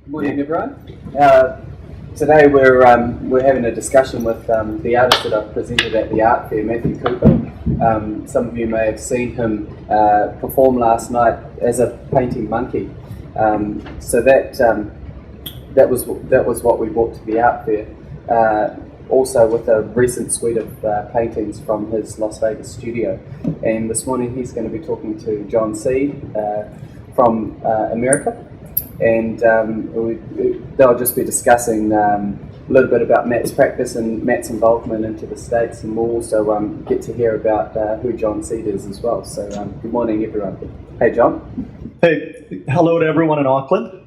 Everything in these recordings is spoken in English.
Morning, everyone. Today we're having a discussion with the artist that I've presented at the art fair, Matthew Couper. Some of you may have seen him perform last night as a painting monkey. So that was what we brought to the art fair. Also with a recent suite of paintings from his Las Vegas studio. And this morning he's going to be talking to John Seed from America. And they'll just be discussing a little bit about Matt's practice and Matt's involvement into the States, and we'll also get to hear about who John Seed is as well. So good morning, everyone. Hey, John. Hey, hello to everyone in Auckland.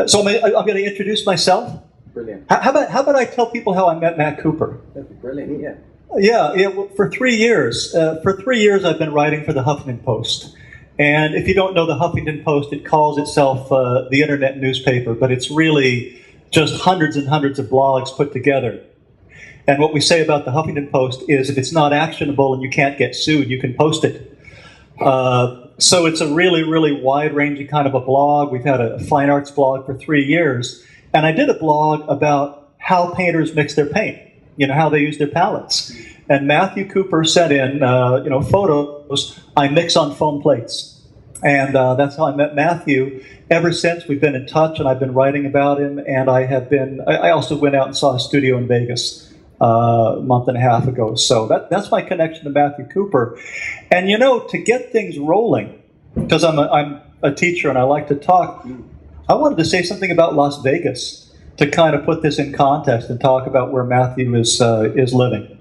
So I'm going to introduce myself. Brilliant. How about I tell people how I met Matt Couper? That'd be brilliant, yeah. Yeah. Well, for 3 years. For 3 years I've been writing for the Huffington Post. And if you don't know the Huffington Post, it calls itself the internet newspaper, but it's really just hundreds and hundreds of blogs put together. And what we say about the Huffington Post is if it's not actionable and you can't get sued, you can post it. So it's a really, really wide-ranging kind of a blog. We've had a fine arts blog for 3 years. And I did a blog about how painters mix their paint, how they use their palettes. And Matthew Couper sent in, photos I mix on foam plates. And that's how I met Matthew. Ever since, we've been in touch, and I've been writing about him. And I also went out and saw a studio in Vegas a month and a half ago. So that's my connection to Matthew Couper. And, to get things rolling, because I'm a teacher and I like to talk, I wanted to say something about Las Vegas to kind of put this in context and talk about where Matthew is living.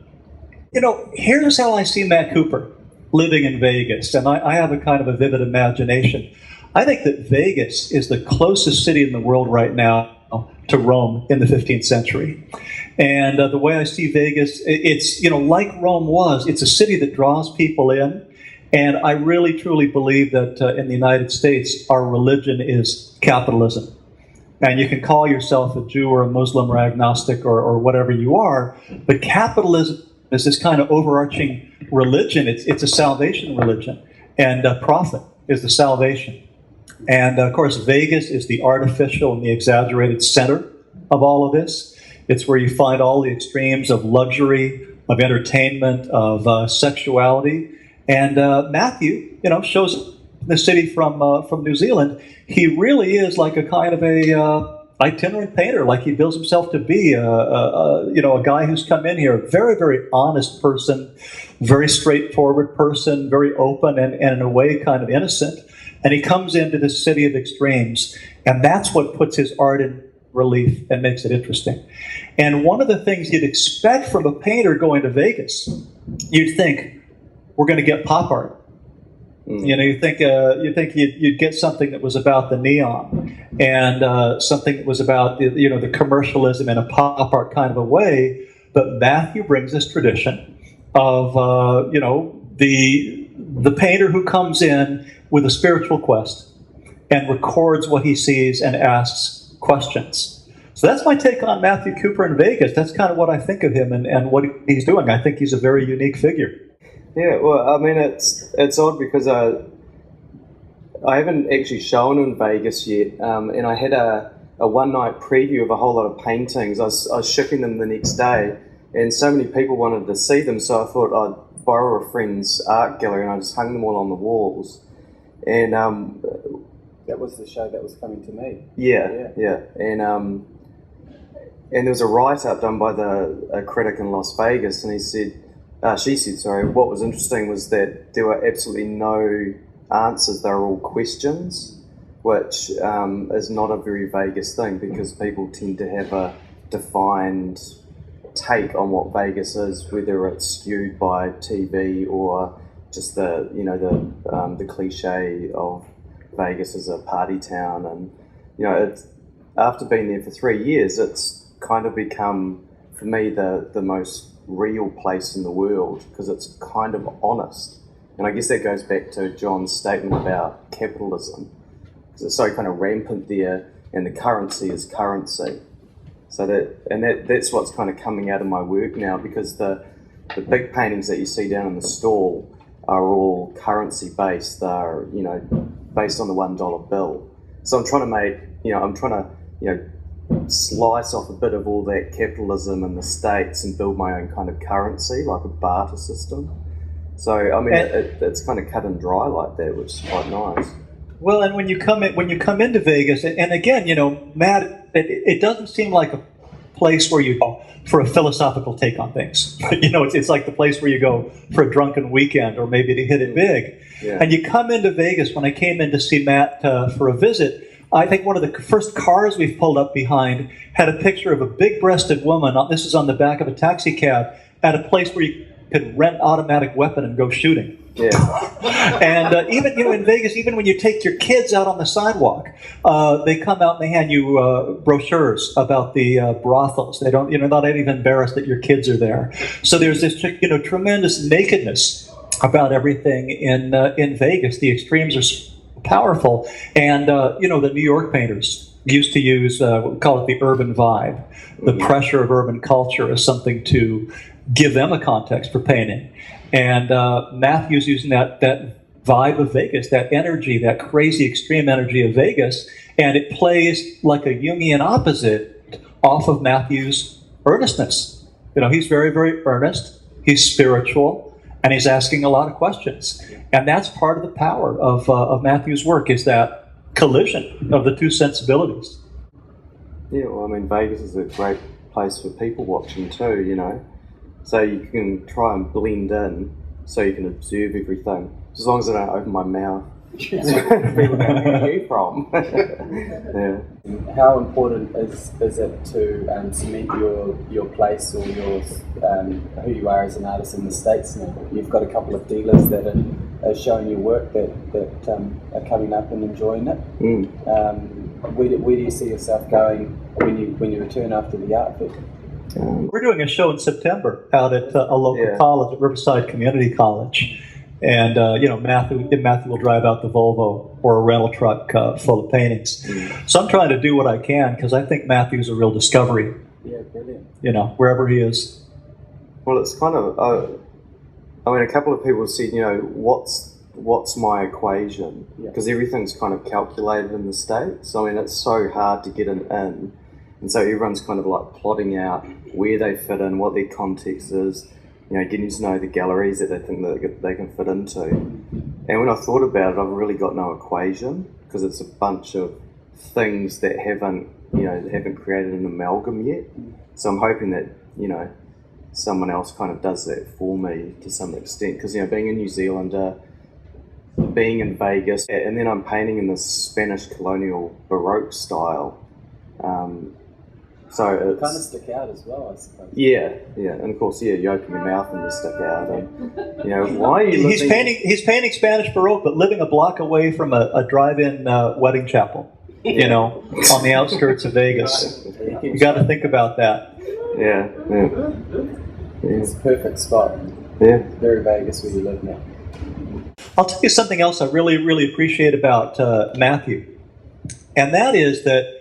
Here's how I see Matt Couper living in Vegas, and I have a kind of a vivid imagination. I think that Vegas is the closest city in the world right now to Rome in the 15th century. And the way I see Vegas, it's, like Rome was, it's a city that draws people in. And I really, truly believe that in the United States, our religion is capitalism. And you can call yourself a Jew or a Muslim or agnostic or whatever you are, but capitalism is this kind of overarching religion. It's a salvation religion, and profit is the salvation. And of course, Vegas is the artificial and the exaggerated center of all of this. It's where you find all the extremes of luxury, of entertainment, of sexuality. And Matthew, shows the city from New Zealand. He really is like a kind of a itinerant painter, like he bills himself to be, a guy who's come in here, a very, very honest person, very straightforward person, very open and in a way kind of innocent. And he comes into this city of extremes, and that's what puts his art in relief and makes it interesting. And one of the things you'd expect from a painter going to Vegas, you'd think, we're going to get pop art. You think you'd get something that was about the neon and something that was about the commercialism in a pop art kind of a way. But Matthew brings this tradition of the painter who comes in with a spiritual quest and records what he sees and asks questions. So that's my take on Matthew Couper in Vegas. That's kind of what I think of him and what he's doing. I think he's a very unique figure. Yeah, well, I mean, it's odd because I haven't actually shown in Vegas yet, and I had a one-night preview of a whole lot of paintings. I was shipping them the next day, and so many people wanted to see them, so I thought I'd borrow a friend's art gallery, and I just hung them all on the walls. And That was the show that was coming to me. Yeah. And there was a write-up done by a critic in Las Vegas, and she said, what was interesting was that there were absolutely no answers. They were all questions, which is not a very Vegas thing because people tend to have a defined take on what Vegas is, whether it's skewed by TV or just the cliche of Vegas as a party town. And, it's, after being there for 3 years, it's kind of become, for me, the most real place in the world because it's kind of honest. And I guess that goes back to John's statement about capitalism, because it's so kind of rampant there, and the currency is currency. So that's what's kind of coming out of my work now, because the big paintings that you see down in the stall are all currency based. They're based on the $1 bill. So I'm trying to make I'm trying to, slice off a bit of all that capitalism in the States and build my own kind of currency, like a barter system. So, I mean, it's kind of cut and dry like that, which is quite nice. Well, and when you come into Vegas, and again, Matt, it doesn't seem like a place where you go for a philosophical take on things. It's like the place where you go for a drunken weekend or maybe to hit it big. Yeah. And you come into Vegas. When I came in to see Matt for a visit, I think one of the first cars we've pulled up behind had a picture of a big-breasted woman. This is on the back of a taxi cab at a place where you could rent automatic weapon and go shooting. Yeah. And even in Vegas, even when you take your kids out on the sidewalk, they come out and they hand you brochures about the brothels. They don't, not even embarrassed that your kids are there. So there's this, tremendous nakedness about everything in Vegas. The extremes are powerful, and the New York painters used to use what we call it the urban vibe, the pressure of urban culture as something to give them a context for painting. And Matthew's using that vibe of Vegas, that energy, that crazy extreme energy of Vegas, and it plays like a Jungian opposite off of Matthew's earnestness. He's very, very earnest, he's spiritual, and he's asking a lot of questions. And that's part of the power of Matthew's work, is that collision of the two sensibilities. Yeah, well, I mean, Vegas is a great place for people watching too, So you can try and blend in, so you can observe everything. As long as I don't open my mouth. People go, where are you from? Yeah. How important is it to cement your place or who you are as an artist in the States now? You've got a couple of dealers that are showing your work that are coming up and enjoying it. Where do you see yourself going when you return after the art fair? We're doing a show in September out at a local college, at Riverside Community College. And, Matthew will drive out the Volvo or a rental truck full of paintings. So I'm trying to do what I can, because I think Matthew's a real discovery. Yeah, brilliant. Wherever he is. Well, it's kind of, a couple of people said, what's my equation? Because everything's kind of calculated in the States. I mean, it's so hard to get in. And so everyone's kind of like plotting out where they fit in, what their context is, getting to know the galleries that they think that they can fit into. And when I thought about it, I've really got no equation, because it's a bunch of things that haven't created an amalgam yet. So I'm hoping that, someone else kind of does that for me to some extent. Because, being a New Zealander, being in Vegas, and then I'm painting in this Spanish colonial Baroque style. So it's kind of stick out as well, I suppose. Yeah, and of course, you open your mouth and you stick out, and why are you? He's painting Spanish Baroque, but living a block away from a drive-in wedding chapel. On the outskirts of Vegas. You got to think about that. Yeah. It's a perfect spot. Yeah, very Vegas where you live now. I'll tell you something else I really, really appreciate about Matthew, and that is that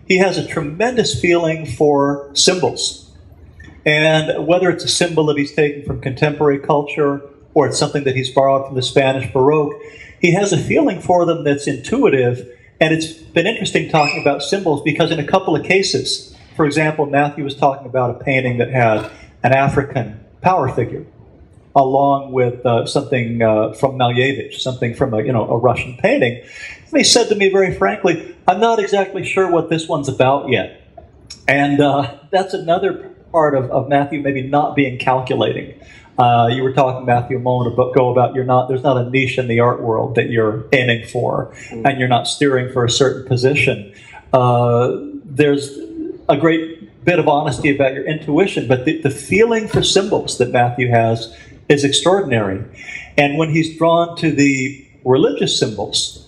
he has a tremendous feeling for symbols. And whether it's a symbol that he's taken from contemporary culture or it's something that he's borrowed from the Spanish Baroque, he has a feeling for them that's intuitive. And it's been interesting talking about symbols, because in a couple of cases, for example, Matthew was talking about a painting that had an African power figure, along with something from Malevich, something from a Russian painting. And he said to me very frankly, I'm not exactly sure what this one's about yet. And that's another part of Matthew maybe not being calculating. You were talking, Matthew, a moment ago about there's not a niche in the art world that you're aiming for, and you're not steering for a certain position. There's a great bit of honesty about your intuition, but the feeling for symbols that Matthew has is extraordinary. And when he's drawn to the religious symbols,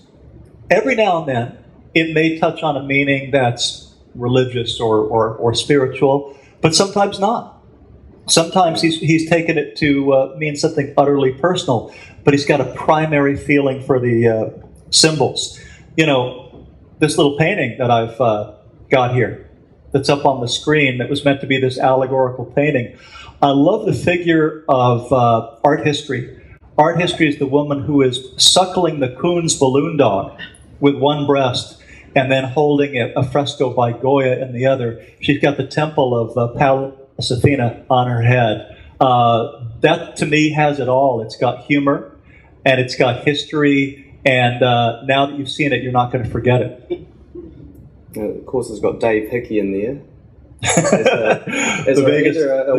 every now and then it may touch on a meaning that's religious or spiritual, but sometimes not. Sometimes he's taken it to mean something utterly personal, but he's got a primary feeling for the symbols. This little painting that I've got here, that's up on the screen, that was meant to be this allegorical painting. I love the figure of art history. Art history is the woman who is suckling the Coon's balloon dog with one breast. and then holding a fresco by Goya in the other. She's got the temple of Pallas Athena on her head. That, to me, has it all. It's got humor, and it's got history, and now that you've seen it, you're not going to forget it. Of course, it's got Dave Hickey in there. The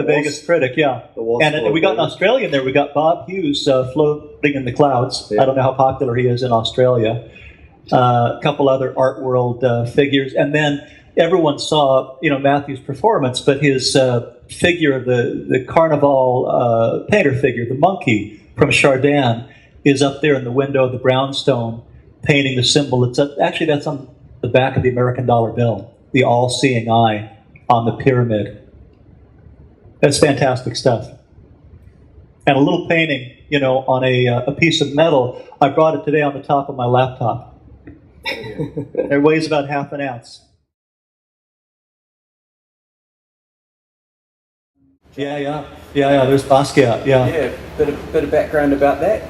Vegas critic, yeah. And we got an Australian there. We got Bob Hughes floating in the clouds. Yeah. I don't know how popular he is in Australia. A couple other art world figures, and then everyone saw Matthew's performance, but his figure, the Carnival painter figure, the monkey from Chardin, is up there in the window of the brownstone, painting the symbol. Actually that's on the back of the American dollar bill, the all-seeing eye on the pyramid. That's fantastic stuff. And a little painting, on a piece of metal. I brought it today on the top of my laptop. It weighs about half an ounce. Yeah. There's Basquiat. Yeah. Bit of background about that.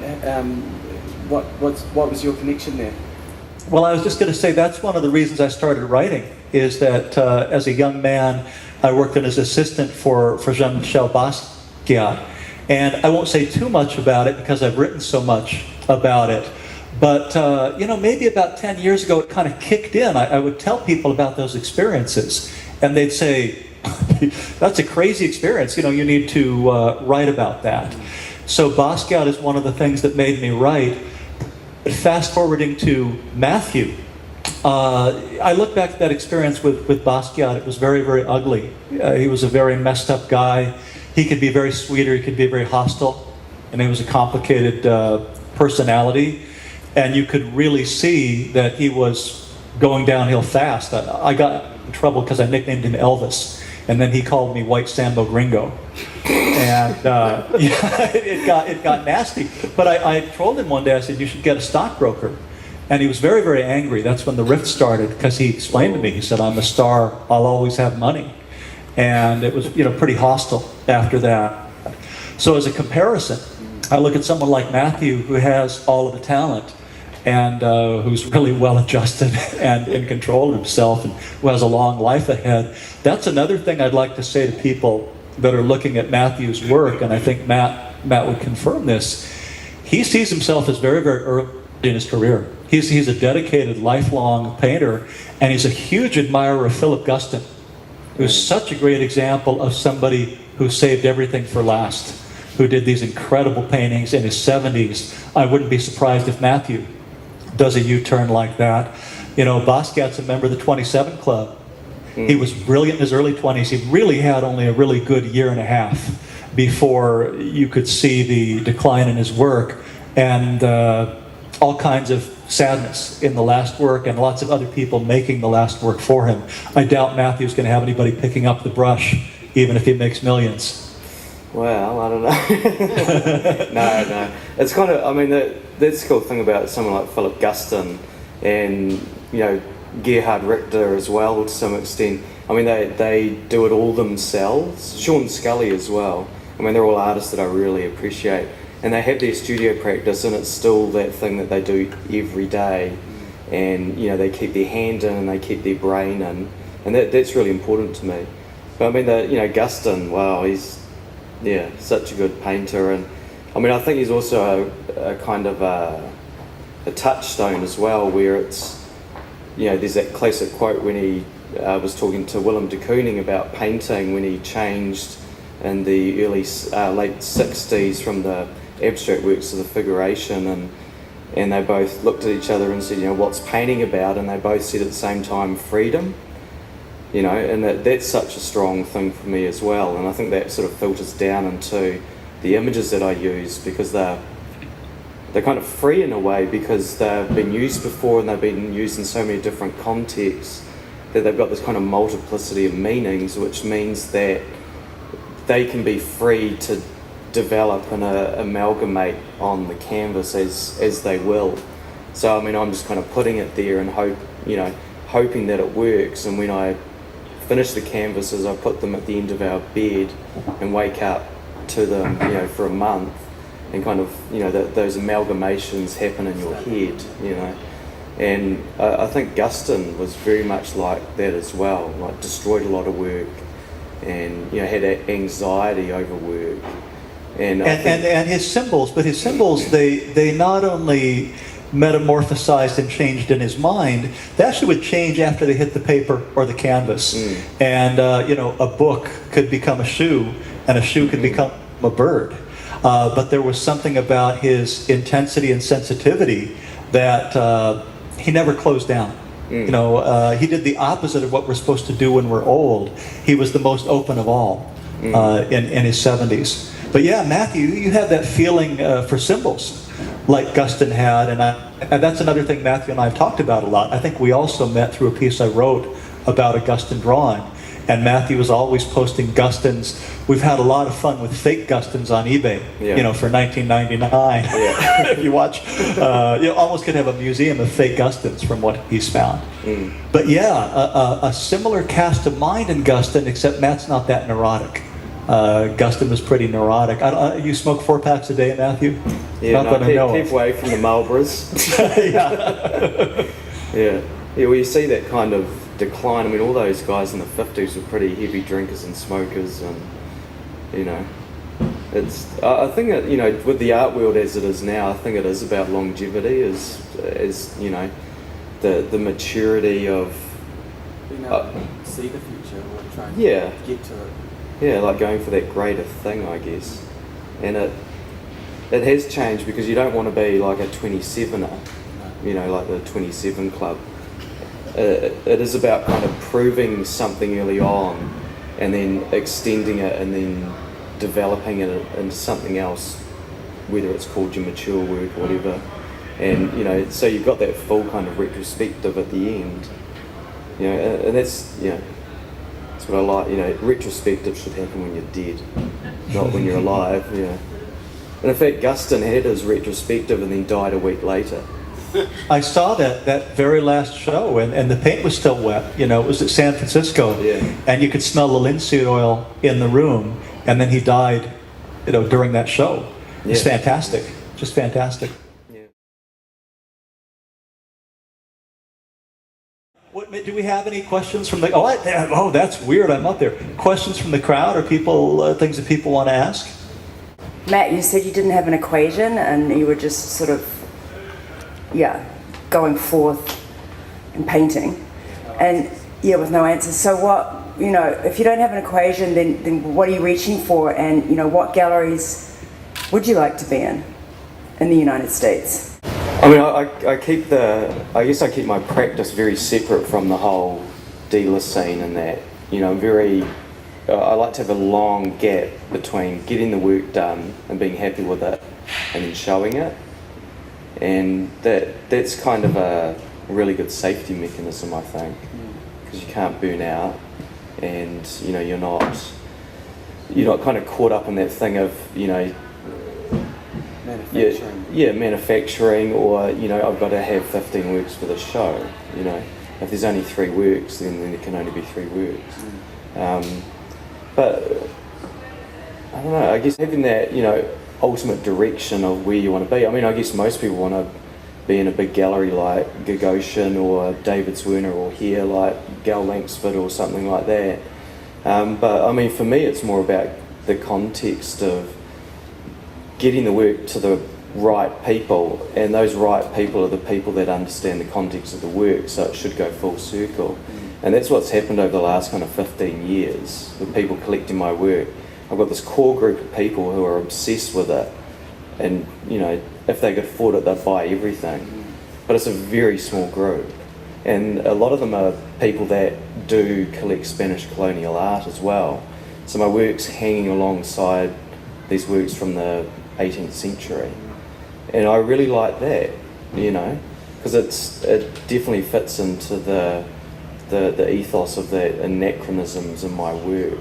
What was your connection there? Well, I was just going to say that's one of the reasons I started writing. Is that as a young man, I worked as assistant for Jean-Michel Basquiat, and I won't say too much about it because I've written so much about it. But maybe about 10 years ago, it kind of kicked in. I would tell people about those experiences, and they'd say, "That's a crazy experience. You need to write about that." So Basquiat is one of the things that made me write. Fast forwarding to Matthew, I look back at that experience with Basquiat. It was very, very ugly. He was a very messed up guy. He could be very sweet or he could be very hostile, and he was a complicated personality. And you could really see that he was going downhill fast. I got in trouble because I nicknamed him Elvis, and then he called me White Sambo Gringo. And it got nasty. But I told him one day, I said, "You should get a stockbroker." And he was very, very angry. That's when the rift started, because he explained to me, he said, "I'm a star, I'll always have money." And it was pretty hostile after that. So as a comparison, I look at someone like Matthew, who has all of the talent, and who's really well adjusted and in control of himself, and who has a long life ahead. That's another thing I'd like to say to people that are looking at Matthew's work, and I think Matt would confirm this. He sees himself as very, very early in his career. He's a dedicated, lifelong painter, and he's a huge admirer of Philip Guston, who's such a great example of somebody who saved everything for last, who did these incredible paintings in his 70s. I wouldn't be surprised if Matthew does a U-turn like that. Basquiat's a member of the 27 Club. He was brilliant in his early 20s. He really had only a really good year and a half before you could see the decline in his work, and all kinds of sadness in the last work, and lots of other people making the last work for him. I doubt Matthew's going to have anybody picking up the brush, even if he makes millions. Well, I don't know. No. It's kind of, that's the cool thing about someone like Philip Guston and, Gerhard Richter as well, to some extent. They do it all themselves. Sean Scully as well. They're all artists that I really appreciate. And they have their studio practice, and it's still that thing that they do every day. And, they keep their hand in and they keep their brain in. And that's really important to me. But Guston, wow, he's such a good painter. And I think he's also a kind of a touchstone as well, where it's, there's that classic quote when he was talking to Willem de Kooning about painting, when he changed in the late 60s from the abstract works to the figuration, and they both looked at each other and said, what's painting about? And they both said at the same time, freedom. And that's such a strong thing for me as well. And I think that sort of filters down into the images that I use, because they're kind of free in a way, because they've been used before and they've been used in so many different contexts that they've got this kind of multiplicity of meanings, which means that they can be free to develop and amalgamate on the canvas as they will. So I'm just kind of putting it there and hoping that it works. And when I finish the canvases, I put them at the end of our bed and wake up to them, for a month, and kind of, those amalgamations happen in your head, And I think Guston was very much like that as well, like destroyed a lot of work and, you know, had anxiety over work. And his symbols, but his symbols, they not only metamorphosized and changed in his mind, they actually would change after they hit the paper or the canvas. And, you know, a book could become a shoe, and a shoe could become a bird. But there was something about his intensity and sensitivity that he never closed down. You know, he did the opposite of what we're supposed to do when we're old. He was the most open of all in his 70s. But yeah, Matthew, you have that feeling for symbols like Guston had, and that's another thing Matthew and I have talked about a lot. I think we also met through a piece I wrote about a Guston drawing. And Matthew was always posting Gustons. We've had a lot of fun with fake Gustons on eBay, you know, for $19.99. If you watch, you almost could have a museum of fake Gustons from what he's found. But yeah, a similar cast of mind in Guston, except Matt's not that neurotic. Guston was pretty neurotic. You smoke 4 packs a day, Matthew? Yeah, keep away from the Marlboros. Yeah, well, you see that kind of decline. I mean, all those guys in the 50s were pretty heavy drinkers and smokers, and you know, it's. I think that, you know, with the art world as it is now, I think it is about longevity, as you know, the maturity of. See the future or try and get to it. Yeah, like going for that greater thing, I guess, and it has changed because you don't want to be like a 27er, you know, like the 27 club. It is about kind of proving something early on and then extending it and then developing it into something else, whether it's called your mature work or whatever. And, you know, so you've got that full kind of retrospective at the end, you know, and that's, you know, that's what I like, you know, retrospective should happen when you're dead, not when you're alive, you know. And in fact, Guston had his retrospective and then died a week later. I saw that very last show, and the paint was still wet. You know, it was at San Francisco, and you could smell the linseed oil in the room. And then he died, you know, during that show. It's fantastic, just fantastic. Yeah. Do we have any questions from the? Oh, that's weird. I'm up there. Questions from the crowd, or people, things that people want to ask? Matt, you said you didn't have an equation, and you were just sort of. Going forth and painting, and with no answers. So what, you know, if you don't have an equation, then what are you reaching for? And, you know, what galleries would you like to be in the United States? I mean, I guess I keep my practice very separate from the whole dealer scene, and that, you know, I like to have a long gap between getting the work done and being happy with it and then showing it. And that's kind of a really good safety mechanism, I think, because you can't burn out, and, you know, you're not kind of caught up in that thing of, you know, manufacturing, or, you know, I've got to have 15 works for the show. You know, if there's only 3 works, then there can only be 3 works. But I don't know, I guess having that, you know, ultimate direction of where you want to be. I mean, I guess most people want to be in a big gallery like Gagosian or David Werner, or here like Gal Langsford or something like that. But I mean, for me, it's more about the context of getting the work to the right people, and those right people are the people that understand the context of the work, so it should go full circle. And that's what's happened over the last kind of 15 years with people collecting my work. I've got this core group of people who are obsessed with it, and, you know, if they could afford it, they'd buy everything. But it's a very small group, and a lot of them are people that do collect Spanish colonial art as well. So my work's hanging alongside these works from the 18th century, and I really like that, you know, because it definitely fits into the ethos of the anachronisms in my work.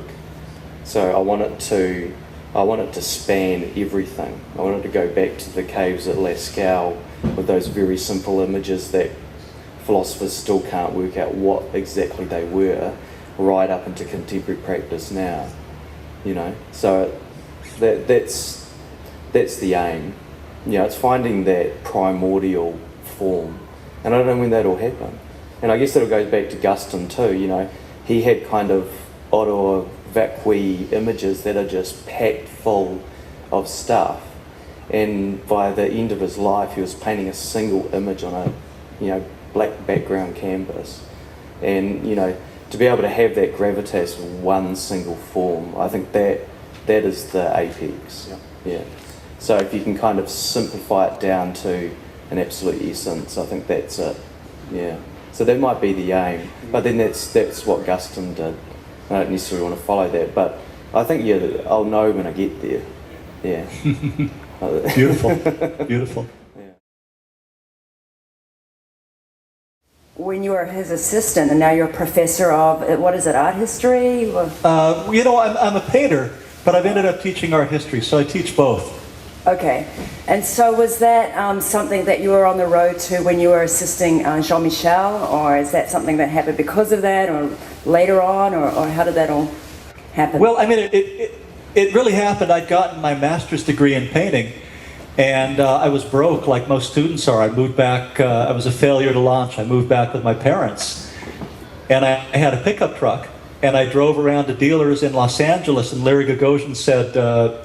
So I want it to span everything. I want it to go back to the caves at Lascaux with those very simple images that philosophers still can't work out what exactly they were, right up into contemporary practice now. You know, so that's the aim. You know, it's finding that primordial form And I don't know when that'll happen. And I guess that'll go back to Guston too, you know. He had kind of auto vacui images that are just packed full of stuff. And by the end of his life, he was painting a single image on a, you know, black background canvas. And, you know, to be able to have that gravitas of one single form, I think that is the apex. Yeah. So if you can kind of simplify it down to an absolute essence, I think that's it. Yeah. So that might be the aim. But then that's what Guston did. I don't necessarily want to follow that, but I think, yeah, I'll know when I get there. Yeah. Beautiful. Beautiful. When you were his assistant and now you're a professor of, what is it, art history? You know, I'm a painter, but I've ended up teaching art history, so I teach both. Okay. And so was that something that you were on the road to when you were assisting Jean-Michel, or is that something that happened because of that, or later on, or how did that all happen? Well, I mean, it really happened. I'd gotten my master's degree in painting, and I was broke like most students are. I moved back, I was a failure to launch. I moved back with my parents, and I had a pickup truck, and I drove around to dealers in Los Angeles, and Larry Gagosian said,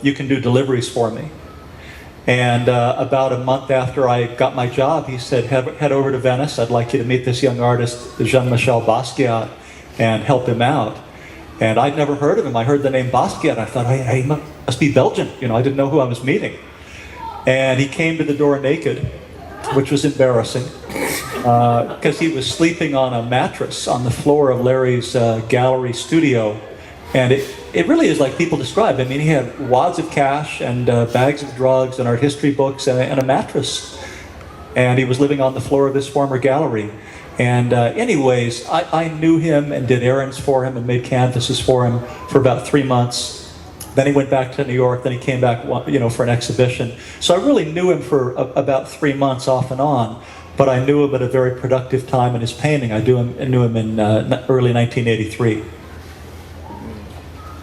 you can do deliveries for me. And about a month after I got my job, he said, head over to Venice. I'd like you to meet this young artist, Jean-Michel Basquiat, and help him out. And I'd never heard of him. I heard the name Basquiat. I thought, he must be Belgian. You know, I didn't know who I was meeting. And he came to the door naked, which was embarrassing, because he was sleeping on a mattress on the floor of Larry's gallery studio. And it really is like people describe. I mean, he had wads of cash and bags of drugs and art history books and a mattress. And he was living on the floor of his former gallery. And anyways, I knew him and did errands for him and made canvases for him for about 3 months. Then he went back to New York. Then he came back, you know, for an exhibition. So I really knew him for about 3 months off and on. But I knew him at a very productive time in his painting. I knew him in early 1983.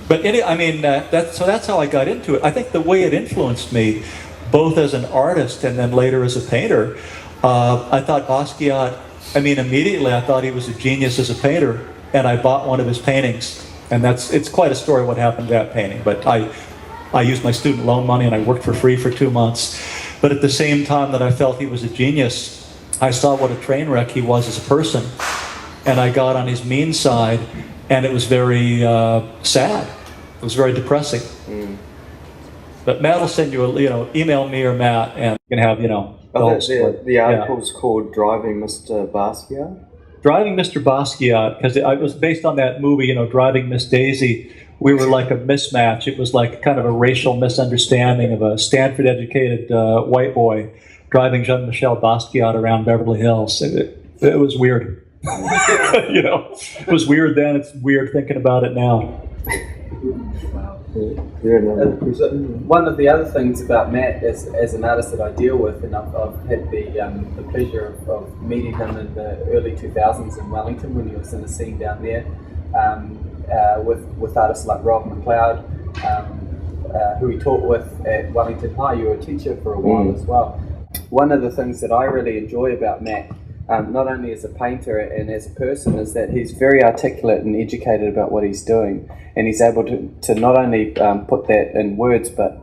But that's how I got into it. I think the way it influenced me, both as an artist and then later as a painter, I thought Basquiat, immediately I thought he was a genius as a painter, and I bought one of his paintings. And it's quite a story what happened to that painting. But I used my student loan money and I worked for free for 2 months. But at the same time that I felt he was a genius, I saw what a train wreck he was as a person. And I got on his mean side, and it was very sad. It was very depressing. Mm. But Matt will send you email me or Matt, and you can have, the article's called Driving Mr. Basquiat? Driving Mr. Basquiat, because it was based on that movie, Driving Miss Daisy. We were like a mismatch. It was like kind of a racial misunderstanding of a Stanford-educated white boy driving Jean-Michel Basquiat around Beverly Hills. It was weird. It was weird then. It's weird thinking about it now. One of the other things about Matt as an artist that I deal with, and I've had the pleasure of meeting him in the early 2000s in Wellington when he was in a scene down there with artists like Rob McLeod, who he taught with at Wellington High. You were a teacher for a while as well. One of the things that I really enjoy about Matt, not only as a painter and as a person, is that he's very articulate and educated about what he's doing, and he's able to not only put that in words but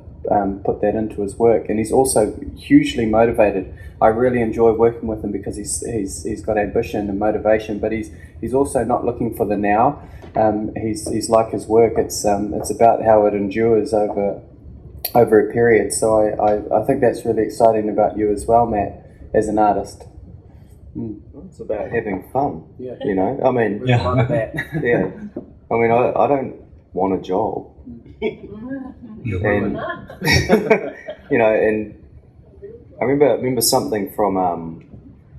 put that into his work. And he's also hugely motivated. I really enjoy working with him because he's got ambition and motivation, but he's also not looking for the now. He's like his work. It's about how it endures over a period. So I think that's really exciting about you as well, Matt, as an artist. It's about having fun. Yeah. Yeah. Yeah. I don't want a job. And and I remember something from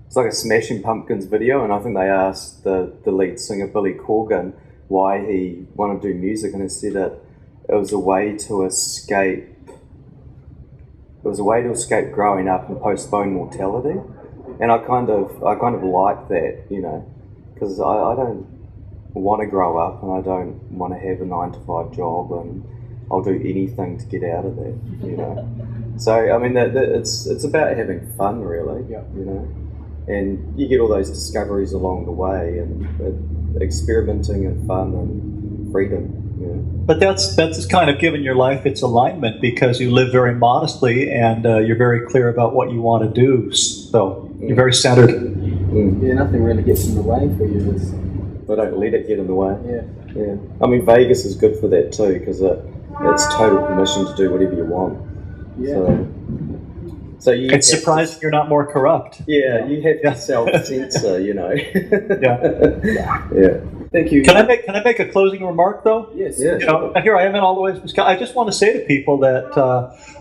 it's like a Smashing Pumpkins video, and I think they asked the lead singer Billy Corgan why he wanted to do music, and he said that it was a way to escape. It was a way to escape growing up and postpone mortality. And I kind of like that, because I don't want to grow up, and I don't want to have a 9-to-5 job, and I'll do anything to get out of that, So it's about having fun, really, and you get all those discoveries along the way, and experimenting and fun and freedom. But that's kind of given your life its alignment, because you live very modestly and you're very clear about what you want to do. So you're very centered. Yeah, nothing really gets in the way for you. But don't let it get in the way. Yeah. I mean, Vegas is good for that too, because it's total permission to do whatever you want. Yeah. So you. It's surprising you're not more corrupt. Yeah, you have to self-censor, Yeah. Yeah. Thank you. Can I make a closing remark though? Yes. Yeah. Here I am in all the ways from Scotland. I just want to say to people that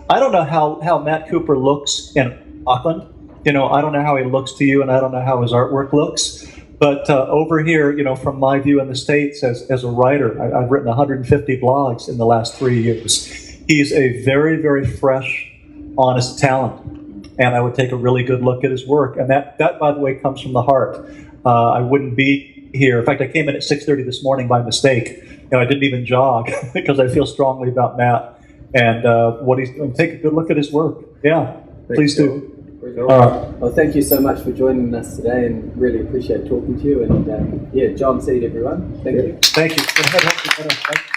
I don't know how Matt Couper looks in Auckland. I don't know how he looks to you, and I don't know how his artwork looks. But over here, from my view in the States as a writer, I've written 150 blogs in the last 3 years. He's a very, very fresh, honest talent, and I would take a really good look at his work. And that by the way, comes from the heart. I wouldn't be here. In fact, I came in at 6:30 this morning by mistake. I didn't even jog because I feel strongly about Matt and what he's doing. Take a good look at his work. Yeah, please do. All right. Well, thank you so much for joining us today, and really appreciate talking to you. And John, see you everyone. Thank you. Thank you.